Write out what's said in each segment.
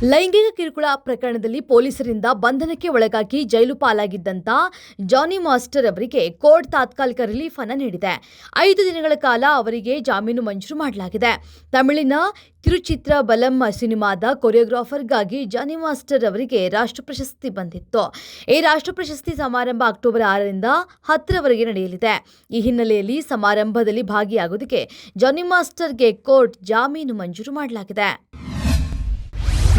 ಲೈಂಗಿಕ ಕಿರುಕುಳ ಪ್ರಕರಣದಲ್ಲಿ ಪೊಲೀಸರಿಂದ ಬಂಧನಕ್ಕೆ ಒಳಗಾಗಿ ಜೈಲು ಪಾಲಾಗಿದ್ದಂತ ಜಾನಿ ಮಾಸ್ಟರ್ ಅವರಿಗೆ ಕೋರ್ಟ್ ತಾತ್ಕಾಲಿಕ ರಿಲೀಫ್ ಅನ್ನು ನೀಡಿದೆ. 5 ದಿನಗಳ ಕಾಲ ಅವರಿಗೆ ಜಾಮೀನು ಮಂಜೂರು ಮಾಡಲಾಗಿದೆ. ತಮಿಳಿನ ತಿರುಚಿತ್ರಬಲಂ ಸಿನಿಮಾದ ಕೊರಿಯೋಗ್ರಾಫರ್ಗಾಗಿ ಜಾನಿ ಮಾಸ್ಟರ್ ಅವರಿಗೆ ರಾಷ್ಟ್ರ ಪ್ರಶಸ್ತಿ ಬಂದಿತ್ತು. ಈ ರಾಷ್ಟ್ರ ಪ್ರಶಸ್ತಿ ಸಮಾರಂಭ ಅಕ್ಟೋಬರ್ 6ರಿಂದ 10ರವರೆಗೆ ನಡೆಯಲಿದೆ. ಈ ಹಿನ್ನೆಲೆಯಲ್ಲಿ ಸಮಾರಂಭದಲ್ಲಿ ಭಾಗಿಯಾಗುವುದಕ್ಕೆ ಜಾನಿ ಮಾಸ್ಟರ್ಗೆ ಕೋರ್ಟ್ ಜಾಮೀನು ಮಂಜೂರು ಮಾಡಲಾಗಿದೆ.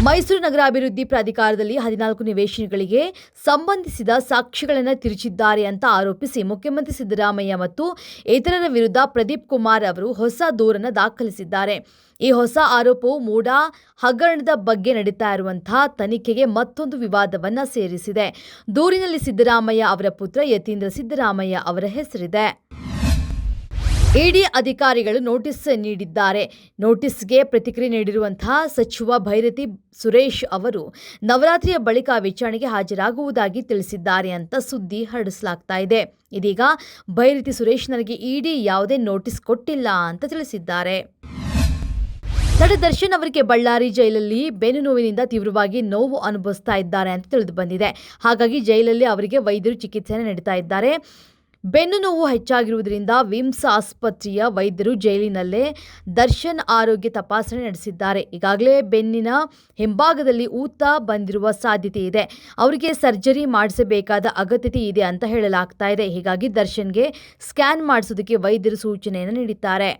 ಮೈಸೂರು ನಗರಾಭಿವೃದ್ಧಿ ಪ್ರಾಧಿಕಾರದಲ್ಲಿ 14 ನಿವೇಶನಗಳಿಗೆ ಸಂಬಂಧಿಸಿದ ಸಾಕ್ಷ್ಯಗಳನ್ನು ತಿರುಚಿದ್ದಾರೆ ಅಂತ ಆರೋಪಿಸಿ ಮುಖ್ಯಮಂತ್ರಿ ಸಿದ್ದರಾಮಯ್ಯ ಮತ್ತು ಇತರರ ವಿರುದ್ಧ ಪ್ರದೀಪ್ ಕುಮಾರ್ ಅವರು ಹೊಸ ದೂರನ್ನು ದಾಖಲಿಸಿದ್ದಾರೆ. ಈ ಹೊಸ ಆರೋಪವು ಮೂಡಾ ಹಗರಣದ ಬಗ್ಗೆ ನಡೀತಾ ಇರುವಂತಹ ತನಿಖೆಗೆ ಮತ್ತೊಂದು ವಿವಾದವನ್ನು ಸೇರಿಸಿದೆ. ದೂರಿನಲ್ಲಿ ಸಿದ್ದರಾಮಯ್ಯ ಅವರ ಪುತ್ರ ಯತೀಂದ್ರ ಸಿದ್ದರಾಮಯ್ಯ ಅವರ ಹೆಸರಿದೆ. ಇಡಿ ಅಧಿಕಾರಿಗಳು ನೋಟಿಸ್ ನೀಡಿದ್ದಾರೆ. ನೋಟಿಸ್ಗೆ ಪ್ರತಿಕ್ರಿಯೆ ನೀಡಿರುವಂತಹ ಸಚಿವ ಭೈರತಿ ಸುರೇಶ್ ಅವರು ನವರಾತ್ರಿಯ ಬಳಿಕ ವಿಚಾರಣೆಗೆ ಹಾಜರಾಗುವುದಾಗಿ ತಿಳಿಸಿದ್ದಾರೆ ಅಂತ ಸುದ್ದಿ ಹರಡಿಸಲಾಗ್ತಾ ಇದೆ. ಇದೀಗ ಭೈರತಿ ಸುರೇಶ್ ನನಗೆ ಇಡಿ ಯಾವುದೇ ನೋಟಿಸ್ ಕೊಟ್ಟಿಲ್ಲ ಅಂತ ತಿಳಿಸಿದ್ದಾರೆ. ನಟ ದರ್ಶನ್ ಅವರಿಗೆ ಬಳ್ಳಾರಿ ಜೈಲಲ್ಲಿ ಬೆನ್ನು ನೋವಿನಿಂದ ತೀವ್ರವಾಗಿ ನೋವು ಅನುಭವಿಸ್ತಾ ಇದ್ದಾರೆ ಅಂತ ತಿಳಿದು ಬಂದಿದೆ. ಹಾಗಾಗಿ ಜೈಲಲ್ಲಿ ಅವರಿಗೆ ವೈದ್ಯರು ಚಿಕಿತ್ಸೆಯನ್ನು ನೀಡುತ್ತಾ ಇದ್ದಾರೆ. ಬೆನ್ನು ನೋವು ಹೆಚ್ಚಾಗಿರುವುದರಿಂದ ವಿಮ್ಸ್ ಆಸ್ಪತ್ರೆಯ ವೈದ್ಯರು ಜೈಲಿನಲ್ಲೇ ದರ್ಶನ್ ಆರೋಗ್ಯ ತಪಾಸಣೆ ನಡೆಸಿದ್ದಾರೆ. ಈಗಾಗಲೇ ಬೆನ್ನಿನ ಹಿಂಭಾಗದಲ್ಲಿ ಊತ ಬಂದಿರುವ ಸಾಧ್ಯತೆ ಇದೆ. ಅವರಿಗೆ ಸರ್ಜರಿ ಮಾಡಿಸಬೇಕಾದ ಅಗತ್ಯತೆ ಇದೆ ಅಂತ ಹೇಳಲಾಗ್ತಾ ಇದೆ. ಹೀಗಾಗಿ ದರ್ಶನ್ಗೆ ಸ್ಕ್ಯಾನ್ ಮಾಡಿಸೋದಕ್ಕೆ ವೈದ್ಯರು ಸೂಚನೆಯನ್ನು ನೀಡಿದ್ದಾರೆ.